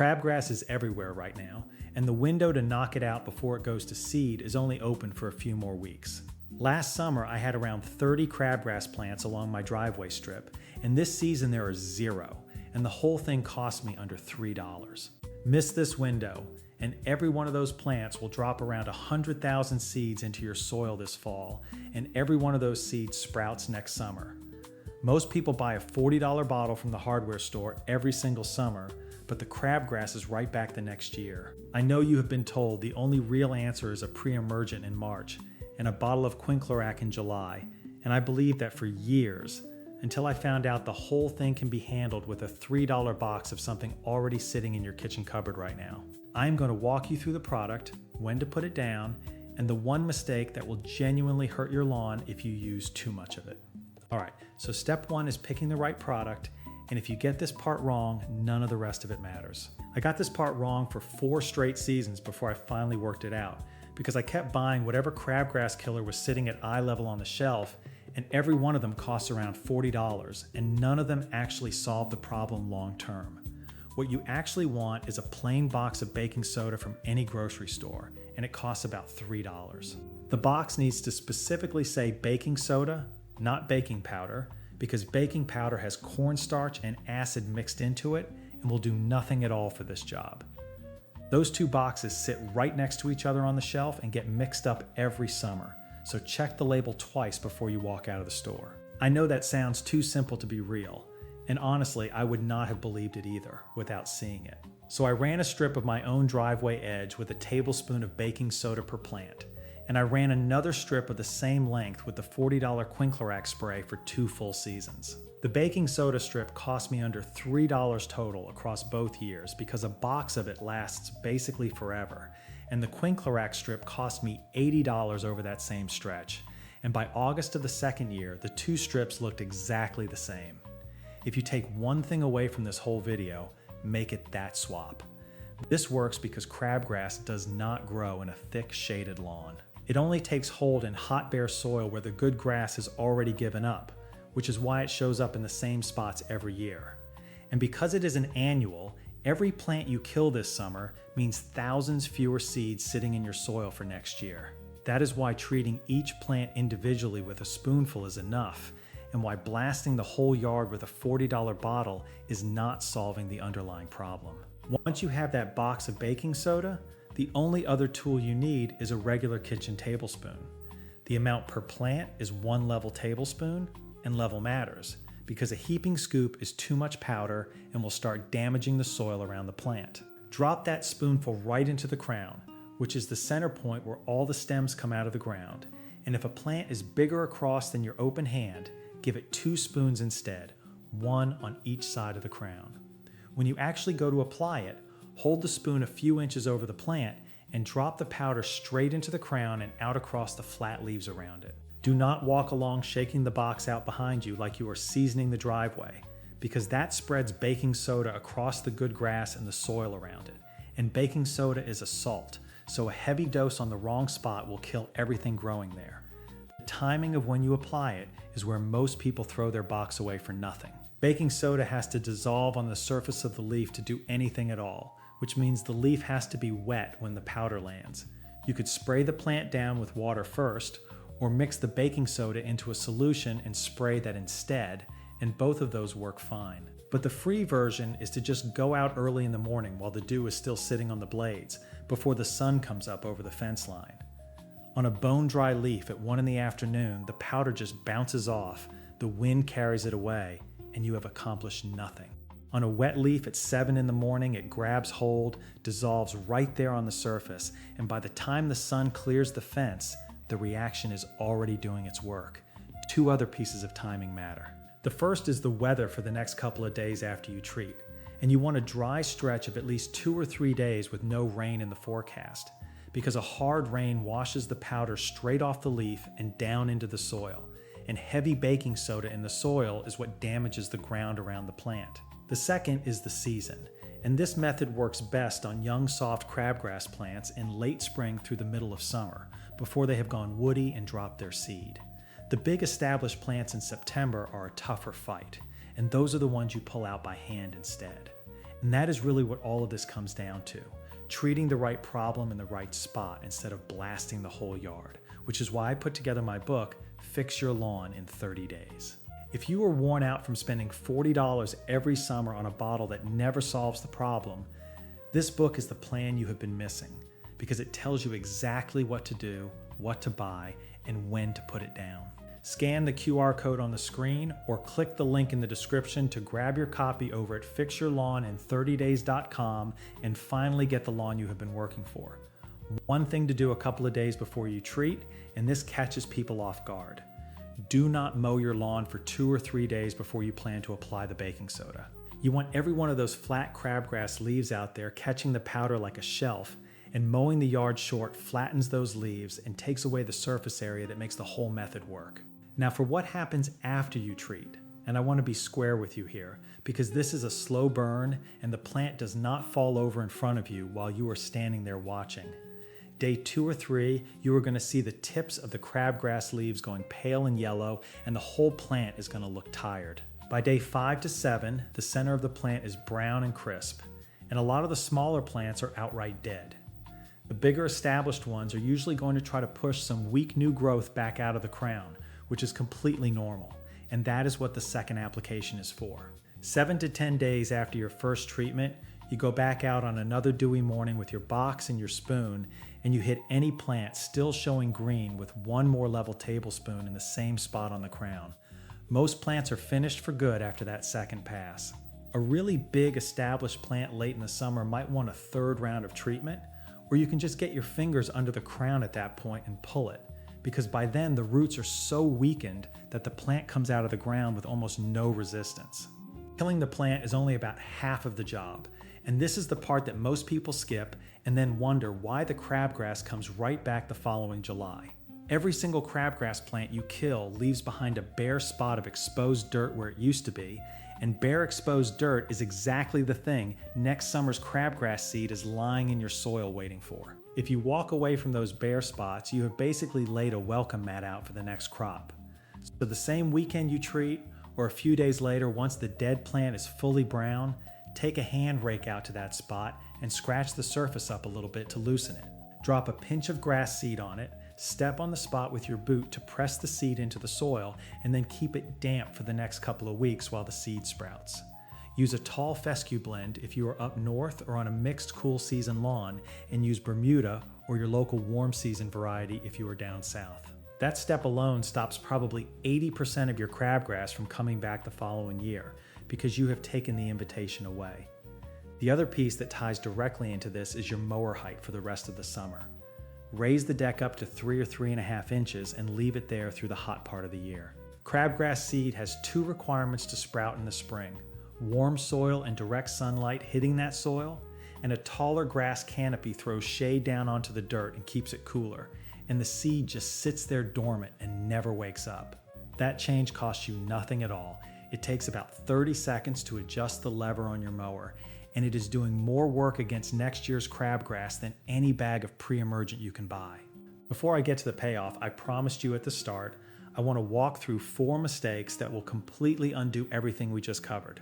Crabgrass is everywhere right now, and the window to knock it out before it goes to seed is only open for a few more weeks. Last summer, I had around 30 crabgrass plants along my driveway strip, and this season there are 0, and the whole thing cost me under $3. Miss this window, and every one of those plants will drop around 100,000 seeds into your soil this fall, and every one of those seeds sprouts next summer. Most people buy a $40 bottle from the hardware store every single summer, but the crabgrass is right back the next year. I know you have been told the only real answer is a pre-emergent in March and a bottle of quinclorac in July, and I believed that for years, until I found out the whole thing can be handled with a $3 box of something already sitting in your kitchen cupboard right now. I am going to walk you through the product, when to put it down, and the one mistake that will genuinely hurt your lawn if you use too much of it. Alright, so step 1 is picking the right product, and if you get this part wrong, none of the rest of it matters. I got this part wrong for 4 straight seasons before I finally worked it out, because I kept buying whatever crabgrass killer was sitting at eye level on the shelf, and every one of them costs around $40, and none of them actually solve the problem long term. What you actually want is a plain box of baking soda from any grocery store, and it costs about $3. The box needs to specifically say baking soda, not baking powder, because baking powder has cornstarch and acid mixed into it and will do nothing at all for this job. Those 2 boxes sit right next to each other on the shelf and get mixed up every summer, so check the label twice before you walk out of the store. I know that sounds too simple to be real, and honestly, I would not have believed it either without seeing it. So I ran a strip of my own driveway edge with a tablespoon of baking soda per plant, and I ran another strip of the same length with the $40 quinclorac spray for 2 full seasons. The baking soda strip cost me under $3 total across both years because a box of it lasts basically forever, and the quinclorac strip cost me $80 over that same stretch, and by August of the second year, the 2 strips looked exactly the same. If you take one thing away from this whole video, make it that swap. This works because crabgrass does not grow in a thick, shaded lawn. It only takes hold in hot, bare soil where the good grass has already given up, which is why it shows up in the same spots every year. And because it is an annual, every plant you kill this summer means thousands fewer seeds sitting in your soil for next year. That is why treating each plant individually with a spoonful is enough, and why blasting the whole yard with a $40 bottle is not solving the underlying problem. Once you have that box of baking soda, the only other tool you need is a regular kitchen tablespoon. The amount per plant is 1 level tablespoon, and level matters, because a heaping scoop is too much powder and will start damaging the soil around the plant. Drop that spoonful right into the crown, which is the center point where all the stems come out of the ground, and if a plant is bigger across than your open hand, give it 2 spoons instead, 1 on each side of the crown. When you actually go to apply it, hold the spoon a few inches over the plant and drop the powder straight into the crown and out across the flat leaves around it. Do not walk along shaking the box out behind you like you are seasoning the driveway, because that spreads baking soda across the good grass and the soil around it. And baking soda is a salt, so a heavy dose on the wrong spot will kill everything growing there. The timing of when you apply it is where most people throw their box away for nothing. Baking soda has to dissolve on the surface of the leaf to do anything at all, which means the leaf has to be wet when the powder lands. You could spray the plant down with water first, or mix the baking soda into a solution and spray that instead, and both of those work fine. But the free version is to just go out early in the morning while the dew is still sitting on the blades, before the sun comes up over the fence line. On a bone-dry leaf at 1 in the afternoon, the powder just bounces off, the wind carries it away, and you have accomplished nothing. On a wet leaf at 7 in the morning, it grabs hold, dissolves right there on the surface, and by the time the sun clears the fence, the reaction is already doing its work. 2 other pieces of timing matter. The first is the weather for the next couple of days after you treat, and you want a dry stretch of at least 2 or 3 days with no rain in the forecast, because a hard rain washes the powder straight off the leaf and down into the soil, and heavy baking soda in the soil is what damages the ground around the plant. The second is the season, and this method works best on young soft crabgrass plants in late spring through the middle of summer, before they have gone woody and dropped their seed. The big established plants in September are a tougher fight, and those are the ones you pull out by hand instead. And that is really what all of this comes down to. Treating the right problem in the right spot instead of blasting the whole yard, which is why I put together my book, Fix Your Lawn in 30 Days. If you are worn out from spending $40 every summer on a bottle that never solves the problem, this book is the plan you have been missing, because it tells you exactly what to do, what to buy, and when to put it down. Scan the QR code on the screen or click the link in the description to grab your copy over at fixyourlawnin30days.com and finally get the lawn you have been working for. One thing to do a couple of days before you treat, and this catches people off guard. Do not mow your lawn for 2 or 3 days before you plan to apply the baking soda. You want every one of those flat crabgrass leaves out there catching the powder like a shelf, and mowing the yard short flattens those leaves and takes away the surface area that makes the whole method work. Now for what happens after you treat, and I want to be square with you here, because this is a slow burn and the plant does not fall over in front of you while you are standing there watching. Day 2 or 3, you are going to see the tips of the crabgrass leaves going pale and yellow, and the whole plant is going to look tired. By day 5 to 7, the center of the plant is brown and crisp, and a lot of the smaller plants are outright dead. The bigger established ones are usually going to try to push some weak new growth back out of the crown, which is completely normal, and that is what the second application is for. 7 to 10 days after your first treatment, you go back out on another dewy morning with your box and your spoon, and you hit any plant still showing green with 1 more level tablespoon in the same spot on the crown. Most plants are finished for good after that second pass. A really big established plant late in the summer might want a 3rd round of treatment, or you can just get your fingers under the crown at that point and pull it, because by then the roots are so weakened that the plant comes out of the ground with almost no resistance. Killing the plant is only about half of the job, and this is the part that most people skip and then wonder why the crabgrass comes right back the following July. Every single crabgrass plant you kill leaves behind a bare spot of exposed dirt where it used to be, and bare exposed dirt is exactly the thing next summer's crabgrass seed is lying in your soil waiting for. If you walk away from those bare spots, you have basically laid a welcome mat out for the next crop. So the same weekend you treat, or a few days later once the dead plant is fully brown, take a hand rake out to that spot and scratch the surface up a little bit to loosen it. Drop a pinch of grass seed on it, step on the spot with your boot to press the seed into the soil, and then keep it damp for the next couple of weeks while the seed sprouts. Use a tall fescue blend if you are up north or on a mixed cool season lawn, and use Bermuda or your local warm season variety if you are down south. That step alone stops probably 80% of your crabgrass from coming back the following year, because you have taken the invitation away. The other piece that ties directly into this is your mower height for the rest of the summer. Raise the deck up to 3 or 3.5 inches and leave it there through the hot part of the year. Crabgrass seed has 2 requirements to sprout in the spring: warm soil and direct sunlight hitting that soil, and a taller grass canopy throws shade down onto the dirt and keeps it cooler, and the seed just sits there dormant and never wakes up. That change costs you nothing at all. It takes about 30 seconds to adjust the lever on your mower, and it is doing more work against next year's crabgrass than any bag of pre-emergent you can buy. Before I get to the payoff, I promised you at the start, I want to walk through 4 mistakes that will completely undo everything we just covered.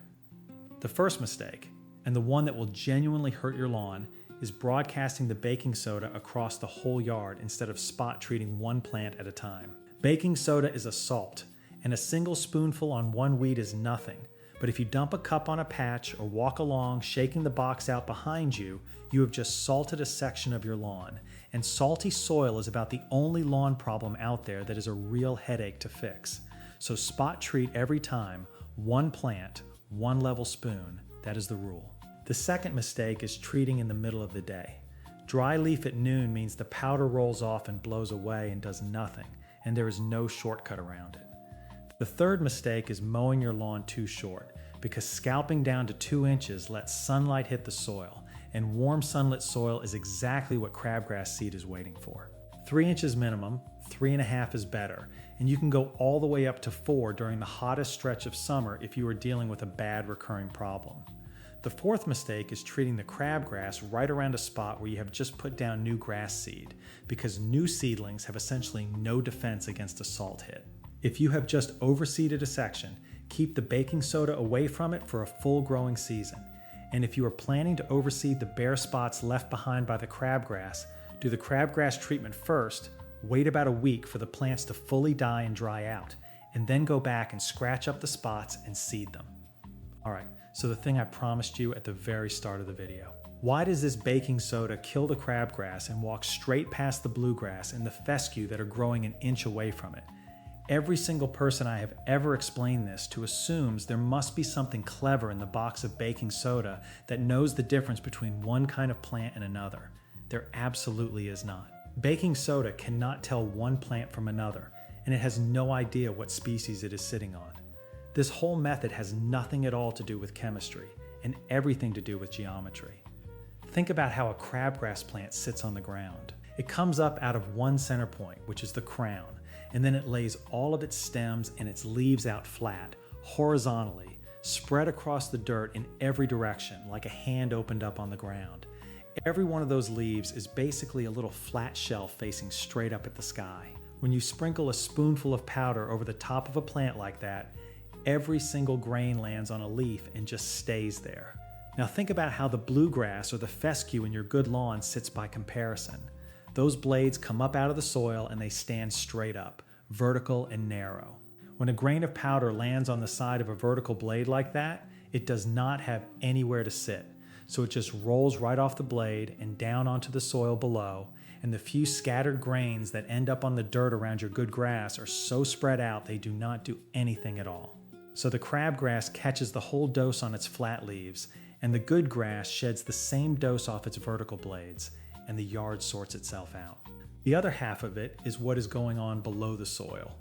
The first mistake, and the one that will genuinely hurt your lawn, is broadcasting the baking soda across the whole yard instead of spot treating one plant at a time. Baking soda is a salt, and a single spoonful on one weed is nothing. But if you dump a cup on a patch or walk along shaking the box out behind you, you have just salted a section of your lawn. And salty soil is about the only lawn problem out there that is a real headache to fix. So spot treat every time, one plant, one level spoon. That is the rule. The second mistake is treating in the middle of the day. Dry leaf at noon means the powder rolls off and blows away and does nothing, and there is no shortcut around it. The third mistake is mowing your lawn too short, because scalping down to 2 inches lets sunlight hit the soil, and warm sunlit soil is exactly what crabgrass seed is waiting for. 3 inches minimum, 3.5 is better, and you can go all the way up to 4 during the hottest stretch of summer if you are dealing with a bad recurring problem. The fourth mistake is treating the crabgrass right around a spot where you have just put down new grass seed, because new seedlings have essentially no defense against a salt hit. If you have just overseeded a section, keep the baking soda away from it for a full growing season. And if you are planning to overseed the bare spots left behind by the crabgrass, do the crabgrass treatment first, wait about a week for the plants to fully die and dry out, and then go back and scratch up the spots and seed them. Alright, so the thing I promised you at the very start of the video. Why does this baking soda kill the crabgrass and walk straight past the bluegrass and the fescue that are growing an inch away from it? Every single person I have ever explained this to assumes there must be something clever in the box of baking soda that knows the difference between one kind of plant and another. There absolutely is not. Baking soda cannot tell one plant from another, and it has no idea what species it is sitting on. This whole method has nothing at all to do with chemistry, and everything to do with geometry. Think about how a crabgrass plant sits on the ground. It comes up out of one center point, which is the crown, and then it lays all of its stems and its leaves out flat, horizontally, spread across the dirt in every direction, like a hand opened up on the ground. Every one of those leaves is basically a little flat shelf facing straight up at the sky. When you sprinkle a spoonful of powder over the top of a plant like that, every single grain lands on a leaf and just stays there. Now think about how the bluegrass or the fescue in your good lawn sits by comparison. Those blades come up out of the soil and they stand straight up, vertical and narrow. When a grain of powder lands on the side of a vertical blade like that, it does not have anywhere to sit. So it just rolls right off the blade and down onto the soil below, and the few scattered grains that end up on the dirt around your good grass are so spread out they do not do anything at all. So the crabgrass catches the whole dose on its flat leaves, and the good grass sheds the same dose off its vertical blades, and the yard sorts itself out. The other half of it is what is going on below the soil.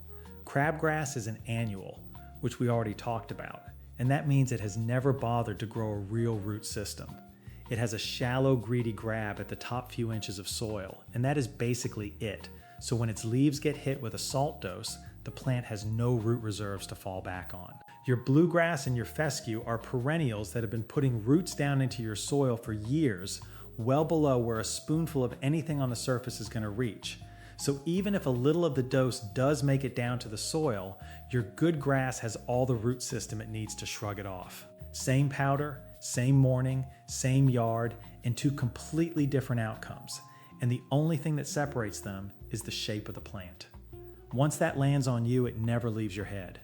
Crabgrass is an annual, which we already talked about, and that means it has never bothered to grow a real root system. It has a shallow, greedy grab at the top few inches of soil, and that is basically it. So when its leaves get hit with a salt dose, the plant has no root reserves to fall back on. Your bluegrass and your fescue are perennials that have been putting roots down into your soil for years, well below where a spoonful of anything on the surface is going to reach. So even if a little of the dose does make it down to the soil, your good grass has all the root system it needs to shrug it off. Same powder, same morning, same yard, and two completely different outcomes. And the only thing that separates them is the shape of the plant. Once that lands on you, it never leaves your head.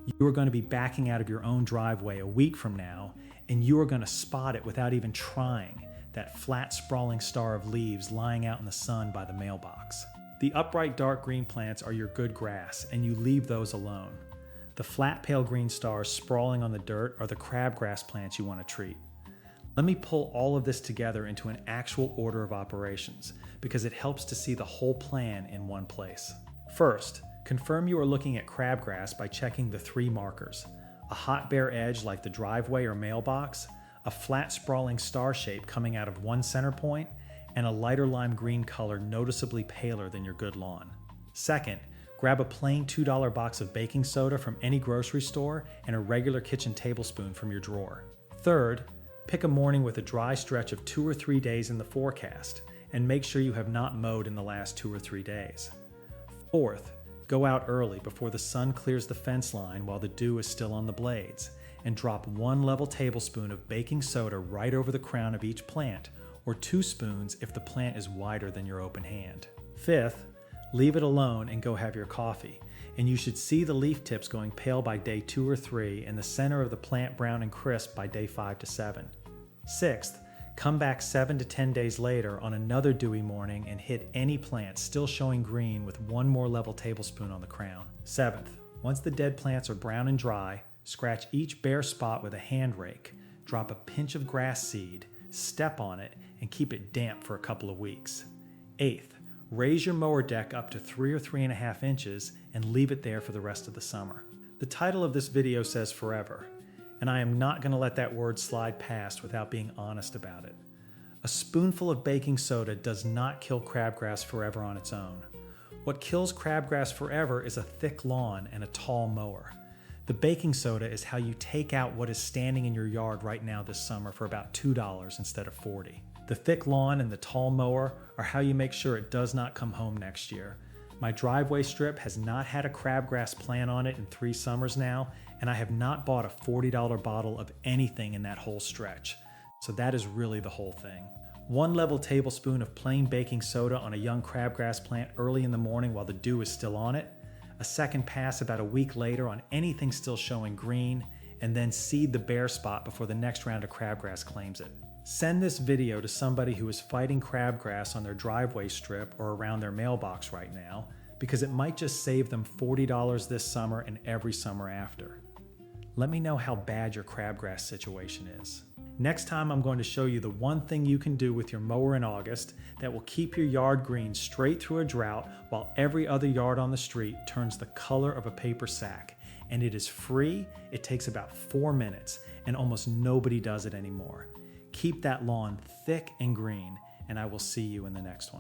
You are going to be backing out of your own driveway a week from now, and you are going to spot it without even trying, that flat sprawling star of leaves lying out in the sun by the mailbox. The upright dark green plants are your good grass, and you leave those alone. The flat pale green stars sprawling on the dirt are the crabgrass plants you want to treat. Let me pull all of this together into an actual order of operations, because it helps to see the whole plan in one place. First, confirm you are looking at crabgrass by checking the 3 markers: a hot bare edge like the driveway or mailbox, a flat sprawling star shape coming out of one center point, and a lighter lime green color noticeably paler than your good lawn. Second, grab a plain $2 box of baking soda from any grocery store and a regular kitchen tablespoon from your drawer. Third, pick a morning with a dry stretch of 2 or 3 days in the forecast, and make sure you have not mowed in the last 2 or 3 days. Fourth, go out early before the sun clears the fence line while the dew is still on the blades, and drop 1 level tablespoon of baking soda right over the crown of each plant, or 2 spoons if the plant is wider than your open hand. Fifth, leave it alone and go have your coffee, and you should see the leaf tips going pale by day 2 or 3 and the center of the plant brown and crisp by day 5 to 7. Sixth, come back 7 to 10 days later on another dewy morning and hit any plant still showing green with 1 more level tablespoon on the crown. Seventh, once the dead plants are brown and dry, scratch each bare spot with a hand rake, drop a pinch of grass seed, step on it, and keep it damp for a couple of weeks. Eighth, raise your mower deck up to 3 or 3.5 inches and leave it there for the rest of the summer. The title of this video says forever, and I am not going to let that word slide past without being honest about it. A spoonful of baking soda does not kill crabgrass forever on its own. What kills crabgrass forever is a thick lawn and a tall mower. The baking soda is how you take out what is standing in your yard right now this summer for about $2 instead of $40. The thick lawn and the tall mower are how you make sure it does not come home next year. My driveway strip has not had a crabgrass plant on it in 3 summers now, and I have not bought a $40 bottle of anything in that whole stretch. So that is really the whole thing. 1 level tablespoon of plain baking soda on a young crabgrass plant early in the morning while the dew is still on it, a second pass about a week later on anything still showing green, and then seed the bare spot before the next round of crabgrass claims it. Send this video to somebody who is fighting crabgrass on their driveway strip or around their mailbox right now, because it might just save them $40 this summer and every summer after. Let me know how bad your crabgrass situation is. Next time I'm going to show you the one thing you can do with your mower in August that will keep your yard green straight through a drought while every other yard on the street turns the color of a paper sack. And it is free, it takes about 4 minutes, and almost nobody does it anymore. Keep that lawn thick and green, and I will see you in the next one.